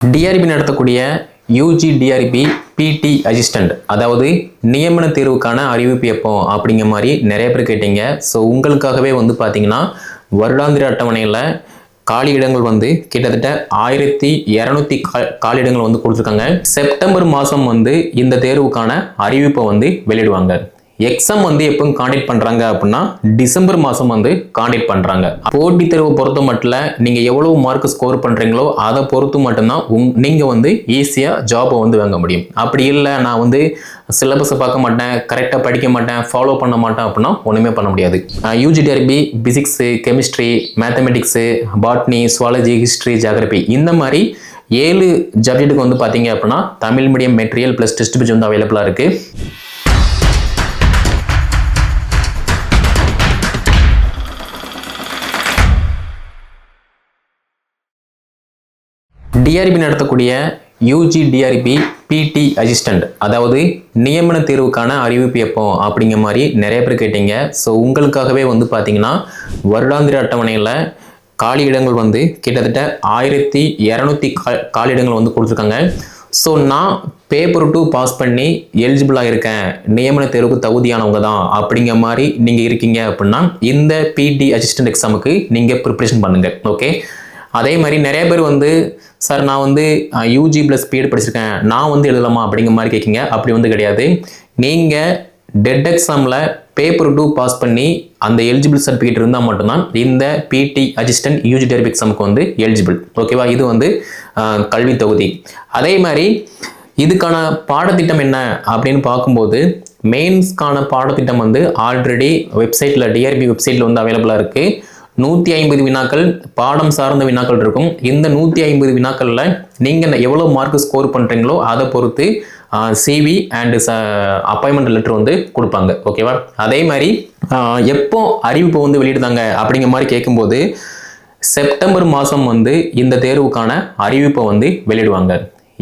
TRP நடத்தக்கூடிய UG TRP பிடி assistant, அதாவது நியமன தேர்வுக்கான அறிவிப்பு எப்போ அப்படிங்கிற மாதிரி நிறைய பேர் கேட்டீங்க. ஸோ உங்களுக்காகவே பார்த்தீங்கன்னா வருடாந்திர அட்டவணையில் காலி இடங்கள் கிட்டத்தட்ட 1200 காலியிடங்கள் கொடுத்துருக்காங்க. செப்டம்பர் மாதம் இந்த தேர்வுக்கான அறிவிப்பை வெளியிடுவாங்க. எக்ஸாம் எப்போ காண்டக்ட் பண்றாங்க அப்படின்னா டிசம்பர் மாதம் காண்டக்ட் பண்றாங்க. போட்டி தேர்வு பொறுத்த மட்டும் நீங்க எவ்வளவு மார்க் ஸ்கோர் பண்றீங்களோ அதை பொறுத்து மட்டும்தான் நீங்க ஈஸியா ஜாப் வாங்க முடியும். அப்படி இல்லை நான் சிலபஸை பார்க்க மாட்டேன், கரெக்டாக படிக்க மாட்டேன், ஃபாலோ பண்ண மாட்டேன் அப்படின்னா ஒன்றுமே பண்ண முடியாது. UGTRB physics, chemistry, mathematics, botany, zoology, history, geography இந்த மாதிரி 7 சப்ஜெக்ட்டுக்கு பார்த்தீங்க அப்படின்னா Tamil medium material plus test page அவைலபிளாக இருக்கு. டிஆர்பி நடத்தக்கூடிய யூஜி டிஆர்பி பிடி அசிஸ்டன்ட், அதாவது நியமன தேர்வுக்கான அறிவிப்பு எப்போ அப்படிங்கிற மாதிரி நிறைய பேர் கேட்டீங்க. ஸோ உங்களுக்காகவே பார்த்தீங்கன்னா வருடாந்திர அட்டவணையில் காலி இடங்கள் கிட்டத்தட்ட 1200 காலியிடங்கள் கொடுத்துருக்காங்க. ஸோ நான் பேப்பர் 2 பாஸ் பண்ணி எலிஜிபிளாக இருக்கேன், நியமன தேர்வுக்கு தகுதியானவங்க தான் அப்படிங்கிற மாதிரி நீங்கள் இருக்கீங்க அப்படின்னா இந்த பிடி அசிஸ்டன்ட் எக்ஸாமுக்கு நீங்கள் ப்ரிப்ரேஷன் பண்ணுங்கள். ஓகே, அதே மாதிரி நிறைய பேர் சார் நான் யூஜி ப்ளஸ் பிஎட் படிச்சிருக்கேன், நான் எழுதலாமா அப்படிங்கிற மாதிரி கேட்குங்க. அப்படி கிடையாது. நீங்கள் டெட் எக்ஸாமில் பேப்பர் 2 பாஸ் பண்ணி அந்த எலிஜிபிள் சர்டிஃபிகேட் இருந்தால் மட்டும்தான் இந்த பிடி அசிஸ்டன்ட் யூஜி டிஆர்பி எக்ஸாமுக்கு எலிஜிபிள். ஓகேவா, இது கல்வி தொகுதி. அதே மாதிரி இதுக்கான பாடத்திட்டம் என்ன அப்படின்னு பார்க்கும்போது மெயின்ஸ்க்கான பாடத்திட்டம் ஆல்ரெடி வெப்சைட்டில் டிஆர்பி வெப்சைட்டில் அவைலபிளாக இருக்குது. 150 வினாக்கள் பாடம் சார்ந்த வினாக்கள் இருக்கும். இந்த 150 வினாக்களில் நீங்கள் எவ்வளோ மார்க் ஸ்கோர் பண்ணுறீங்களோ அதை பொறுத்து சிவி அண்ட் அப்பாயின்மெண்ட் லெட்டர் கொடுப்பாங்க. ஓகேவா, அதே மாதிரி எப்போ அறிவிப்பு வெளியிடுதாங்க அப்படிங்கிற மாதிரி கேட்கும்போது செப்டம்பர் மாதம் இந்த தேர்வுக்கான அறிவிப்பை வெளியிடுவாங்க.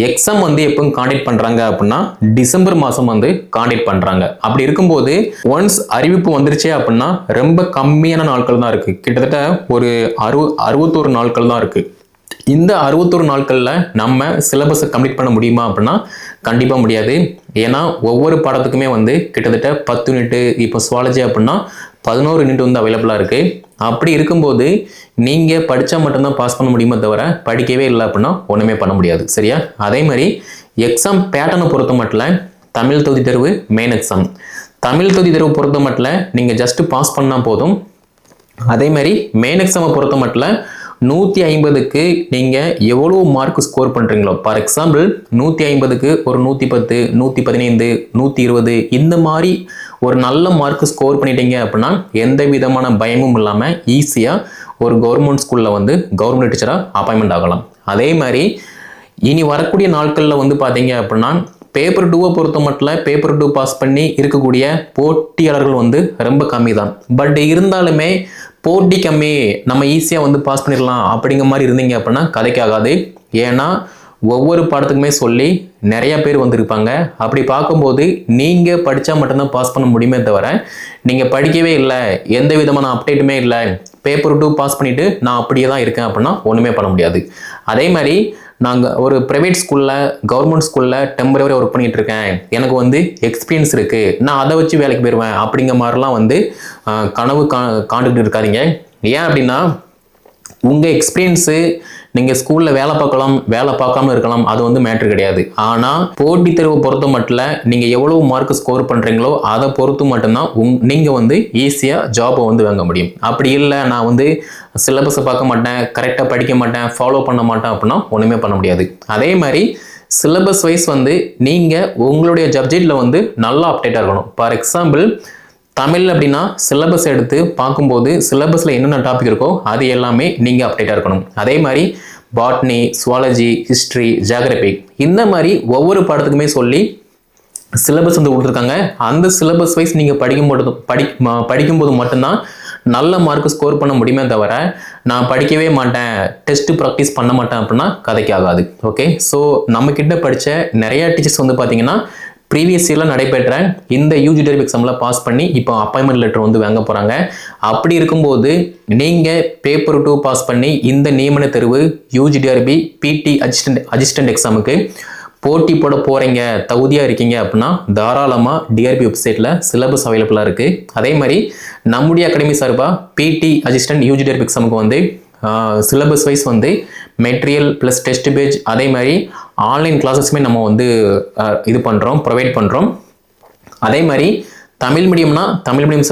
எக்ஸாம் எப்போ காண்டக்ட் பண்றாங்க அப்படின்னா டிசம்பர் மாதம் காண்டக்ட் பண்றாங்க. அப்படி இருக்கும்போது ஒன்ஸ் அறிவிப்பு வந்துருச்சே அப்படின்னா ரொம்ப கம்மியான நாட்கள் தான் இருக்கு. கிட்டத்தட்ட ஒரு 61 நாட்கள் தான் இருக்கு. இந்த 61 நாட்கள்ல நம்ம சிலபஸை கம்ப்ளீட் பண்ண முடியுமா அப்படின்னா கண்டிப்பா முடியாது. ஏன்னா ஒவ்வொரு பாடத்துக்குமே கிட்டத்தட்ட 10 யூனிட், இப்போ சுவாலஜி அப்படின்னா 11 யூனிட் அவைலபிளாக இருக்கு. அப்படி இருக்கும்போது நீங்க படிச்சா மட்டும்தான் பாஸ் பண்ண முடியுமே தவிர படிக்கவே இல்லை அப்படின்னா ஒண்ணுமே பண்ண முடியாது. சரியா, அதே மாதிரி எக்ஸாம் பேட்டர்னை பொறுத்த மட்டும் தமிழ் தொகுதி தேர்வு மெயின் எக்ஸாம். தமிழ் தொகுதி தேர்வு பொறுத்த மட்டும் நீங்க ஜஸ்ட் பாஸ் பண்ணா போதும். அதே மாதிரி மெயின் எக்ஸாமை பொறுத்த மட்டும் 150க்கு நீங்க எவ்வளவு மார்க் ஸ்கோர் பண்றீங்களோ, ஃபார் எக்ஸாம்பிள் 150க்கு ஒரு 110, 115, 120 இந்த மாதிரி ஒரு நல்ல மார்க் ஸ்கோர் பண்ணிட்டீங்க அப்படின்னா எந்த விதமான பயமும் இல்லாமல் ஈஸியாக ஒரு கவர்மெண்ட் ஸ்கூலில் கவர்மெண்ட் டீச்சராக அப்பாயின்மெண்ட் ஆகலாம். அதே மாதிரி இனி வரக்கூடிய நாட்களில் பார்த்தீங்க அப்படின்னா பேப்பர் 2 பொறுத்த மட்டும் பேப்பர் 2 பாஸ் பண்ணி இருக்கக்கூடிய போட்டியாளர்கள் ரொம்ப கம்மி தான். பட் இருந்தாலுமே போட்டி கம்மி, நம்ம ஈஸியாக பாஸ் பண்ணிடலாம் அப்படிங்கிற மாதிரி இருந்தீங்க அப்படின்னா கதைக்கு ஆகாது. ஏன்னா ஒவ்வொரு பாடத்துக்குமே சொல்லி நிறைய பேர் இருப்பாங்க. அப்படி பார்க்கும்போது நீங்கள் படித்தா மட்டும்தான் பாஸ் பண்ண முடியுமே தவிர நீங்கள் படிக்கவே இல்லை, எந்த விதமான அப்டேட்டுமே இல்லை, பேப்பர் 2 பாஸ் பண்ணிவிட்டு நான் அப்படியே தான் இருக்கேன் அப்படின்னா ஒன்றுமே பண்ண முடியாது. அதே மாதிரி நாங்கள் ஒரு ப்ரைவேட் ஸ்கூலில், கவர்மெண்ட் ஸ்கூலில் டெம்பரவரி ஒர்க் பண்ணிகிட்டு இருக்கேன், எனக்கு எக்ஸ்பீரியன்ஸ் இருக்குது, நான் அதை வச்சு வேலைக்கு போயிடுவேன் அப்படிங்கிற மாதிரிலாம் கனவு காண்டுகிட்டு இருக்காதீங்க. ஏன் அப்படின்னா உங்கள் எக்ஸ்பீரியன்ஸு நீங்கள் ஸ்கூலில் வேலை பார்க்கலாம், வேலை பார்க்காம இருக்கலாம், அது மேட்ரு கிடையாது. ஆனால் போட்டி தேர்வு பொறுத்த மட்டும் நீங்கள் எவ்வளவு மார்க் ஸ்கோர் பண்ணுறீங்களோ அதை பொறுத்து மட்டும்தான் நீங்கள் ஈஸியாக ஜாப்பை வாங்க முடியும். அப்படி இல்லை நான் சிலபஸை பார்க்க மாட்டேன், கரெக்டாக படிக்க மாட்டேன், ஃபாலோ பண்ண மாட்டேன் அப்படின்னா ஒன்றுமே பண்ண முடியாது. அதே மாதிரி சிலபஸ் வைஸ் நீங்கள் உங்களுடைய சப்ஜெக்டில் நல்லா அப்டேட்டாக இருக்கணும். ஃபார் எக்ஸாம்பிள் தமிழ் அப்படின்னா சிலபஸ் எடுத்து பார்க்கும்போது சிலபஸில் என்னென்ன டாபிக் இருக்கோ அது எல்லாமே நீங்கள் அப்டேட்டாக இருக்கணும். அதே மாதிரி பாட்னி, சுவாலஜி, ஹிஸ்ட்ரி, ஜியாகிரபி இந்த மாதிரி ஒவ்வொரு பாடத்துக்குமே சொல்லி சிலபஸ் கொடுத்துருக்காங்க. அந்த சிலபஸ் வைஸ் நீங்கள் படிக்கும்போது மட்டும்தான் நல்ல மார்க் ஸ்கோர் பண்ண முடியுமே தவிர நான் படிக்கவே மாட்டேன், டெஸ்ட் ப்ராக்டிஸ் பண்ண மாட்டேன் அப்படின்னா கதைக்கு ஆகாது. ஓகே, ஸோ நம்மக்கிட்ட படித்த நிறைய டீச்சர்ஸ் பார்த்தீங்கன்னா ப்ரீவியஸ் இயரில் நடைபெற்ற இந்த யூஜி டிஆர்பி எக்ஸாமில் பாஸ் பண்ணி இப்போ அப்பாயின்மெண்ட் லெட்டர் வந்து வாங்க போகிறாங்க. அப்படி இருக்கும்போது நீங்கள் பேப்பர் 2 பாஸ் பண்ணி இந்த நியமன தேர்வு யூஜி டிஆர்பி பிடி அசிஸ்டன்ட் எக்ஸாமுக்கு போட்டி போட போகிறீங்க, தகுதியாக இருக்கீங்க அப்படின்னா தாராளமாக டிஆர்பி வெப்சைட்டில் சிலபஸ் அவைலபிளாக இருக்குது. அதே மாதிரி நம்முடைய அகாடமி சார்பாக பிடி அசிஸ்டன்ட் யூஜி டிஆர்பி எக்ஸாமுக்கு வந்து சிலபஸ் வைஸ் வந்து மெட்டீரியல் ப்ளஸ் டெஸ்ட் பேஜ் அதே மாதிரி ஆன்லைன் கிளாஸஸுமே நம்ம வந்து இது பண்ணுறோம், ப்ரொவைட் பண்ணுறோம். அதே மாதிரி தமிழ் மீடியம்னா தமிழ் மீடியம்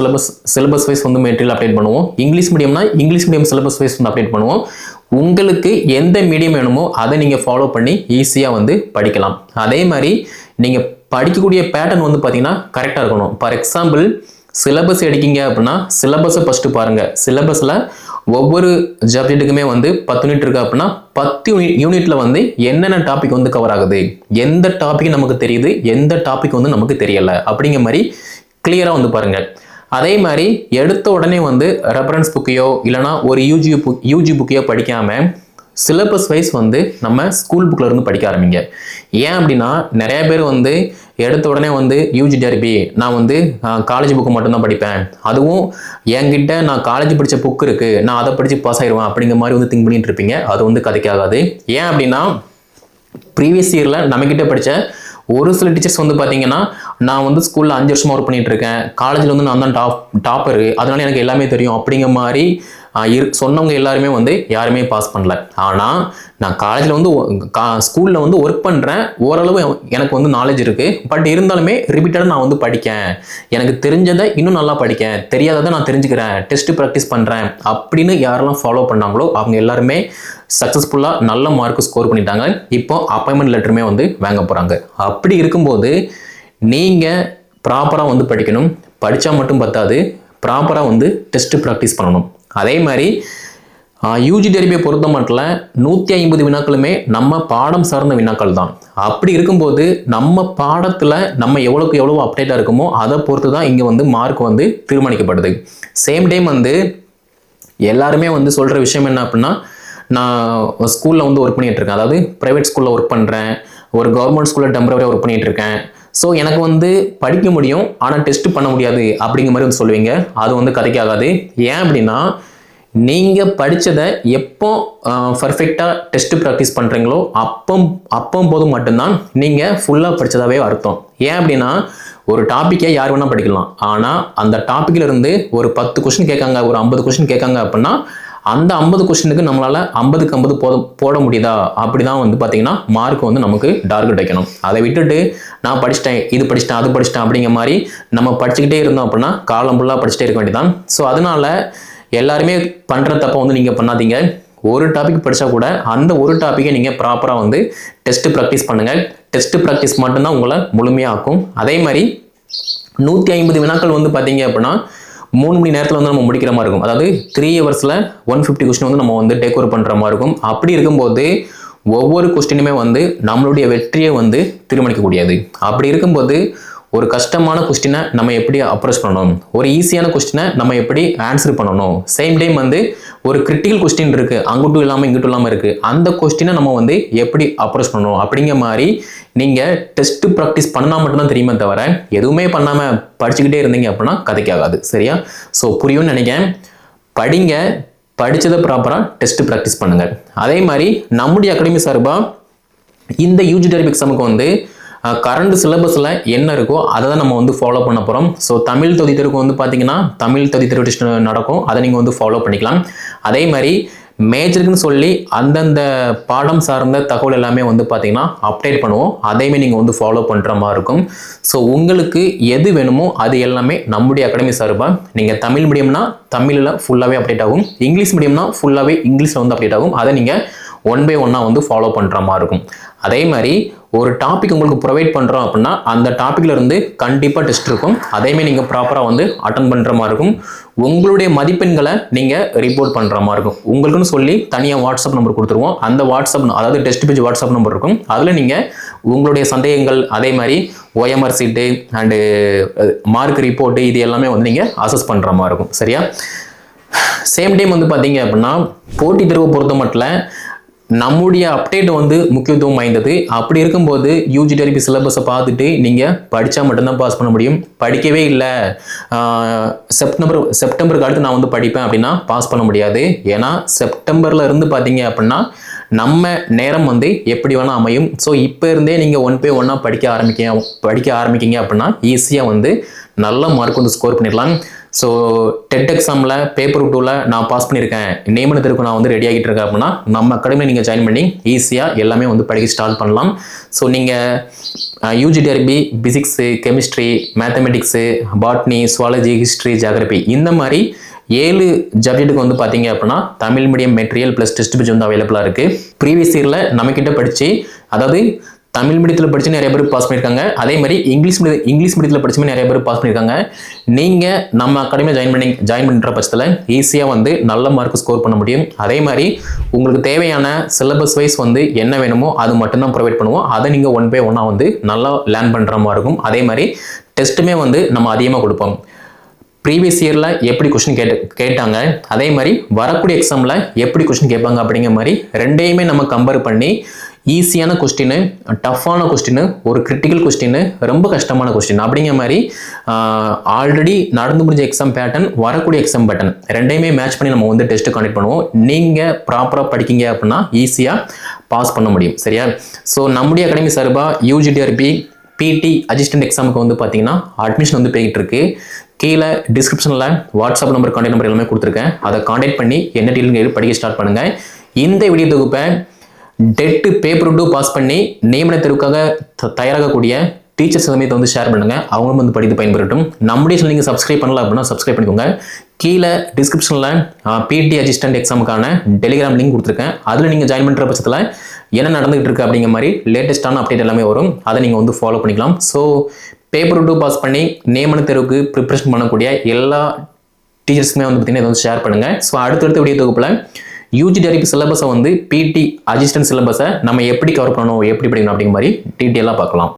சிலபஸ் வைஸ் வந்து மெட்டீரியல் அப்டேட் பண்ணுவோம். இங்கிலீஷ் மீடியம்னா இங்கிலீஷ் மீடியம் சிலபஸ் வைஸ் வந்து அப்டேட் பண்ணுவோம். உங்களுக்கு எந்த மீடியம் வேணுமோ அதை நீங்கள் ஃபாலோ பண்ணி ஈஸியாக வந்து படிக்கலாம். அதே மாதிரி நீங்கள் படிக்கக்கூடிய பேட்டர்ன் வந்து பார்த்தீங்கன்னா கரெக்டாக இருக்கணும். ஃபார் எக்ஸாம்பிள் சிலபஸ் எடுக்கீங்க அப்படின்னா சிலபஸை ஃபஸ்ட்டு பாருங்கள். சிலபஸில் ஒவ்வொரு சப்ஜெக்ட்டுக்குமே வந்து 10 யூனிட் இருக்குது அப்படின்னா 10 யூனிட்டில் வந்து என்னென்ன டாபிக் வந்து கவர் ஆகுது, எந்த டாபிக் நமக்கு தெரியுது, எந்த டாபிக் வந்து நமக்கு தெரியலை அப்படிங்கிற மாதிரி கிளியராக வந்து பாருங்கள். அதே மாதிரி எடுத்த உடனே வந்து ரெஃபரன்ஸ் புக்கையோ இல்லைனா ஒரு யூஜி புக்கையோ படிக்காமல் சிலபஸ் வைஸ் வந்து நம்ம ஸ்கூல் புக்கில் இருந்து படிக்க ஆரம்பிங்க. ஏன் அப்படின்னா நிறைய பேர் வந்து எடுத்த உடனே வந்து யூஜி டிஆர்பி நான் வந்து காலேஜ் புக்கு மட்டும்தான் படிப்பேன், அதுவும் என்கிட்ட நான் காலேஜ் படித்த புக் இருக்குது நான் அதை படித்து பாஸ் ஆயிடுவேன் அப்படிங்கிற மாதிரி வந்து திங்க் பண்ணிட்டு இருப்பீங்க. அது வந்து கதைக்காகாது. ஏன் அப்படின்னா ப்ரீவியஸ் இயரில் நம்மக்கிட்ட படித்த ஒரு சில டீச்சர்ஸ் வந்து பார்த்தீங்கன்னா நான் வந்து ஸ்கூலில் 5 வருஷமாக ஒர்க் பண்ணிட்டு இருக்கேன், காலேஜில் வந்து நான் தான் டாப்பரு, அதனால எனக்கு எல்லாமே தெரியும் அப்படிங்கிற மாதிரி சொன்னவங்க எல்லாருமே வந்து யாருமே பாஸ் பண்ணல. ஆனால் நான் காலேஜில் வந்து ஸ்கூலில் வந்து ஒர்க் பண்ணுறேன், ஓரளவு எனக்கு வந்து நாலேஜ் இருக்குது, பட் இருந்தாலுமே ரிப்பீட்டடாக நான் வந்து படிக்கேன், எனக்கு தெரிஞ்சதை இன்னும் நல்லா படிக்கேன், தெரியாததை நான் தெரிஞ்சுக்கிறேன், டெஸ்ட் ப்ராக்டிஸ் பண்ணுறேன் அப்படின்னு யாரெல்லாம் ஃபாலோ பண்ணாங்களோ அவங்க எல்லாருமே சக்ஸஸ்ஃபுல்லாக நல்ல மார்க் ஸ்கோர் பண்ணிட்டாங்க. இப்போ அப்பாயின்மெண்ட் லெட்டருமே வந்து வாங்க போகிறாங்க. அப்படி இருக்கும்போது நீங்கள் ப்ராப்பராக வந்து படிக்கணும். படித்தா மட்டும் பத்தாது, ப்ராப்பராக வந்து டெஸ்ட் ப்ராக்டிஸ் பண்ணணும். அதே மாதிரி யூஜி டிஆர்பியை பொறுத்த மட்டும் 150 வினாக்களுமே நம்ம பாடம் சார்ந்த வினாக்கள் தான். அப்படி இருக்கும்போது நம்ம பாடத்தில் நம்ம எவ்வளோக்கு எவ்வளோ அப்டேட்டாக இருக்குமோ அதை பொறுத்து தான் இங்கே வந்து மார்க் வந்து தீர்மானிக்கப்படுது. சேம் டைம் வந்து எல்லாருமே வந்து சொல்கிற விஷயம் என்ன அப்படின்னா நான் ஸ்கூலில் வந்து ஒர்க் பண்ணிகிட்டு இருக்கேன், அதாவது ப்ரைவேட் ஸ்கூலில் ஒர்க் பண்ணுறேன், ஒரு கவர்மெண்ட் ஸ்கூலில் டெம்பரவரியாக ஒர்க் பண்ணிகிட்டு இருக்கேன், ஸோ எனக்கு வந்து படிக்க முடியும் ஆனால் டெஸ்ட் பண்ண முடியாது அப்படிங்கிற மாதிரி வந்து சொல்லுவீங்க. அது வந்து கதைக்காகாது. ஏன் அப்படின்னா நீங்கள் படித்ததை எப்போ பர்ஃபெக்டாக டெஸ்ட் ப்ராக்டிஸ் பண்ணுறீங்களோ அப்போ போதும் மட்டும்தான் நீங்கள் ஃபுல்லாக படித்ததாகவே அர்த்தம். ஏன் அப்படின்னா ஒரு டாப்பிக்கை யார் வேணால் படிக்கலாம், ஆனால் அந்த டாப்பிக்கில் இருந்து ஒரு 10 கொஸ்டின் கேட்காங்க, ஒரு 50 கொஸ்டின் கேட்காங்க அப்படின்னா அந்த 50 கொஸ்டினுக்கு நம்மளால் 50க்கு 50 போட முடியுதா அப்படி தான் வந்து பார்த்தீங்கன்னா மார்க் வந்து நமக்கு டார்கெட் வைக்கணும். அதை விட்டுட்டு நான் படிச்சிட்டேன், இது படிச்சிட்டேன், அது படிச்சிட்டேன் அப்படிங்கிற மாதிரி நம்ம படிச்சுக்கிட்டே இருந்தோம் அப்படின்னா காலம் ஃபுல்லாக படிச்சுட்டே இருக்க வேண்டியதான். ஸோ அதனால எல்லாருமே பண்ணுற தப்பை வந்து நீங்கள் பண்ணாதீங்க. ஒரு டாபிக் படித்தா கூட அந்த ஒரு டாப்பிக்கை நீங்கள் ப்ராப்பராக வந்து டெஸ்ட் ப்ராக்டிஸ் பண்ணுங்கள். டெஸ்ட் ப்ராக்டிஸ் மட்டும்தான் உங்களை முழுமையாக ஆக்கும். அதே மாதிரி 150 வினாக்கள் வந்து பார்த்தீங்க அப்படின்னா 3 மணி நேரத்தில் வந்து நம்ம முடிக்கிற மாதிரி இருக்கும். அதாவது 3 ஹவர்ஸில் 150 கொஸ்டின் வந்து நம்ம வந்து டேக் ஓவர் பண்ணுற மாதிரி இருக்கும். அப்படி இருக்கும்போது ஒவ்வொரு கொஸ்டினுமே வந்து நம்மளுடைய வெற்றியை வந்து தீர்மானிக்கக்கூடியது. அப்படி இருக்கும்போது ஒரு கஷ்டமான கொஸ்டினை நம்ம எப்படி அப்ரோச் பண்ணணும், ஒரு ஈஸியான கொஸ்டினை நம்ம எப்படி ஆன்சர் பண்ணணும், சேம் டைம் வந்து ஒரு கிரிட்டிக்கல் கொஸ்டின் இருக்குது, அங்கிட்டும் இல்லாமல் இங்கிட்டும் இல்லாமல் இருக்குது, அந்த கொஸ்டினை நம்ம வந்து எப்படி அப்ரோச் பண்ணணும் அப்படிங்கிற மாதிரி நீங்கள் டெஸ்ட் ப்ராக்டிஸ் பண்ணால் மட்டும்தான் தெரியுமே தவிர எதுவுமே பண்ணாமல் படிச்சுக்கிட்டே இருந்தீங்க அப்படின்னா கதைக்காகாது. சரியா? ஸோ புரியும்னு நினைக்கிறேன். படிங்க, படித்ததை ப்ராப்பராக டெஸ்ட் ப்ராக்டிஸ் பண்ணுங்கள். அதே மாதிரி நம்முடைய அகாடமி சார்பாக இந்த யூஜி டிஆர்பி எக்ஸாமுக்கு வந்து கரண்ட் சிலபஸில் என்ன இருக்கோ அதை தான் நம்ம வந்து ஃபாலோ பண்ண போகிறோம். ஸோ தமிழ் தொகுதி தேர்வுக்கு வந்து பார்த்தீங்கன்னா தமிழ் தொகுதி தேர்வு டெஸ்ட் நடக்கும், அதை நீங்கள் வந்து ஃபாலோ பண்ணிக்கலாம். அதே மாதிரி மேஜருக்குன்னு சொல்லி அந்தந்த பாடம் சார்ந்த தகவல் எல்லாமே வந்து பார்த்தீங்கன்னா அப்டேட் பண்ணுவோம், அதையுமே நீங்கள் வந்து ஃபாலோ பண்ணுற மாதிரி இருக்கும். ஸோ உங்களுக்கு எது வேணுமோ அது எல்லாமே நம்முடைய அகாடமி சார்பாக நீங்கள் தமிழ் மீடியம்னா தமிழில் ஃபுல்லாகவே அப்டேட் ஆகும், இங்கிலீஷ் மீடியம்னா ஃபுல்லாகவே இங்கிலீஷில் வந்து அப்டேட் ஆகும். அதை நீங்கள் 1 by 1 வந்து ஃபாலோ பண்ணுற மாதிரி இருக்கும். அதே மாதிரி ஒரு டாபிக் உங்களுக்கு ப்ரொவைட் பண்ணுறோம் அப்படின்னா அந்த டாப்பிக்கில் இருந்து கண்டிப்பாக டெஸ்ட் இருக்கும், அதையுமே நீங்கள் ப்ராப்பராக வந்து அட்டன் பண்ணுற மாதிரி இருக்கும். உங்களுடைய மதிப்பெண்களை நீங்கள் ரிப்போர்ட் பண்ணுற மாதிரி இருக்கும். உங்களுக்குன்னு சொல்லி தனியாக வாட்ஸ்அப் நம்பர் கொடுத்துருவோம். அந்த வாட்ஸ்அப் அதாவது டெஸ்ட் பேஜ் வாட்ஸ்அப் நம்பர் இருக்கும், அதில் நீங்கள் உங்களுடைய சந்தேகங்கள் அதே மாதிரி OMR seat and mark report இது எல்லாமே வந்து நீங்கள் அசஸ் பண்ணுற மாதிரி இருக்கும். சரியா? சேம் டைம் வந்து பார்த்தீங்க அப்படின்னா போட்டித் தேர்வை பொறுத்த மட்டும் நம்முடைய அப்டேட் வந்து முக்கியத்துவம் வாய்ந்தது. அப்படி இருக்கும்போது யூஜிடிஆர்பி சிலபஸை பார்த்துட்டு நீங்கள் படித்தா மட்டும்தான் பாஸ் பண்ண முடியும். படிக்கவே இல்லை செப்டம்பருக்கு அடுத்து நான் வந்து படிப்பேன் அப்படின்னா பாஸ் பண்ண முடியாது. ஏன்னா செப்டம்பரில் இருந்து பார்த்தீங்க அப்படின்னா நம்ம நேரம் வந்து எப்படி வேணால் அமையும். ஸோ இப்போ இருந்தே நீங்கள் 1 by 1 படிக்க ஆரம்பிக்கிங்க அப்படின்னா ஈஸியாக வந்து நல்ல மார்க் வந்து ஸ்கோர் பண்ணிடலாம். ஸோ டெட் எக்ஸாமில் பேப்பர் 2ல் நான் பாஸ் பண்ணியிருக்கேன், நியமன தேர்வுக்கு நான் வந்து ரெடி ஆகிட்டு இருக்கேன் அப்படின்னா நம்ம அகாடமியில் நீங்கள் ஜாயின் பண்ணி ஈஸியாக எல்லாமே வந்து படிக்க ஸ்டார்ட் பண்ணலாம். ஸோ நீங்கள் UGTRB physics, chemistry, mathematics, botany, zoology, history, geography இந்த மாதிரி 7 சப்ஜெக்ட்டுக்கு வந்து பார்த்தீங்க அப்படின்னா Tamil medium material plus test page வந்து அவைலபிளாக இருக்குது. ப்ரீவியஸ் இயரில் நம்மக்கிட்ட படித்து, அதாவது தமிழ் மீடியத்தில் படித்து நிறைய பேர் பாஸ் பண்ணியிருக்காங்க. அதே மாதிரி இங்கிலீஷ் மீடியத்தில் படிச்சுமே நிறைய பேர் பாஸ் பண்ணியிருக்காங்க. நீங்கள் நம்ம அகாடமியில் ஜாயின் பண்ணுற பட்சத்தில் ஈஸியாக வந்து நல்ல மார்க் ஸ்கோர் பண்ண முடியும். அதே மாதிரி உங்களுக்கு தேவையான சிலபஸ் வைஸ் வந்து என்ன வேணுமோ அது மட்டும்தான் ப்ரொவைட் பண்ணுவோம். அதை நீங்கள் 1 by 1 வந்து நல்லா லேர்ன் பண்ணுற மாதிரி இருக்கும். அதே மாதிரி டெஸ்ட்டுமே வந்து நம்ம அதிகமாக கொடுப்போம். ப்ரீவியஸ் இயரில் எப்படி கொஸ்டின் கேட்டாங்க, அதே மாதிரி வரக்கூடிய எக்ஸாமில் எப்படி கொஸ்டின் கேட்பாங்க அப்படிங்கிற மாதிரி ரெண்டையுமே நம்ம கம்பேர் பண்ணி ஈஸியான கொஸ்டின், டஃப்பான கொஸ்டின், ஒரு கிரிட்டிக்கல் கொஸ்டின், ரொம்ப கஷ்டமான கொஸ்டின் அப்படிங்கிற மாதிரி ஆல்ரெடி நடந்து முடிஞ்ச எக்ஸாம் பேட்டர்ன், வரக்கூடிய எக்ஸாம் பேட்டர்ன் ரெண்டையுமே மேட்ச் பண்ணி நம்ம வந்து டெஸ்ட்டு கண்டக்ட் பண்ணுவோம். நீங்கள் ப்ராப்பராக படிக்கிங்க அப்படின்னா ஈஸியாக பாஸ் பண்ண முடியும். சரியா? ஸோ நம்முடைய அகாடமி சார்பாக யூஜிடிஆர்பி பிடி அசிஸ்டன்ட் எக்ஸாமுக்கு வந்து பார்த்தீங்கன்னா அட்மிஷன் வந்து போய்கிட்டு இருக்கு. கீழே டிஸ்கிரிப்ஷனில் வாட்ஸ்அப் நம்பர், கான்டாக்ட் நம்பர் எல்லாமே கொடுத்துருக்கேன். அதை கான்டாக்ட் பண்ணி என்ன டீட்டெயில் படிக்க ஸ்டார்ட் பண்ணுங்கள். இந்த வீடியோ தொகுப்பை டெட்டு பேப்பர் 2 பாஸ் பண்ணி நியமன தேர்வுக்காக தயாராகக்கூடிய டீச்சர்ஸ் எல்லாமே வந்து ஷேர் பண்ணுங்கள். அவங்களும் வந்து படித்து பயன்பெறட்டும். நம்முடைய சேனல் நீங்கள் சப்ஸ்கிரைப் பண்ணல அப்படின்னா சப்ஸ்கிரைப் பண்ணிக்கோங்க. கீழே டிஸ்கிரிப்ஷனில் பிடி அசிஸ்டன்ட் எக்ஸாமுக்கான டெலிகிராம் லிங்க் கொடுத்துருக்கேன். அதில் நீங்கள் ஜாயின் பண்ணுற பட்சத்தில் என்ன நடந்துகிட்டு இருக்கு அப்படிங்கிற மாதிரி லேட்டஸ்ட்டான அப்டேட் எல்லாமே வரும். அதை நீங்கள் வந்து ஃபாலோ பண்ணிக்கலாம். ஸோ பேப்பர் 2 பாஸ் பண்ணி நியமன தேர்வுக்கு ப்ரிப்பரேஷன் பண்ணக்கூடிய எல்லா டீச்சர்ஸுமே வந்து பார்த்தீங்கன்னா இதை வந்து ஷேர் பண்ணுங்கள். ஸோ அடுத்தடுத்த வீடியோ தொகுப்பில் யூஜிடிஆர்பி சிலபஸை வந்து பிடி அசிஸ்டன்ட் சிலபஸை நம்ம எப்படி கவர் பண்ணணும், எப்படி படிக்கணும் அப்படிங்கிற மாதிரி டீட்டெயிலாக பார்க்கலாம்.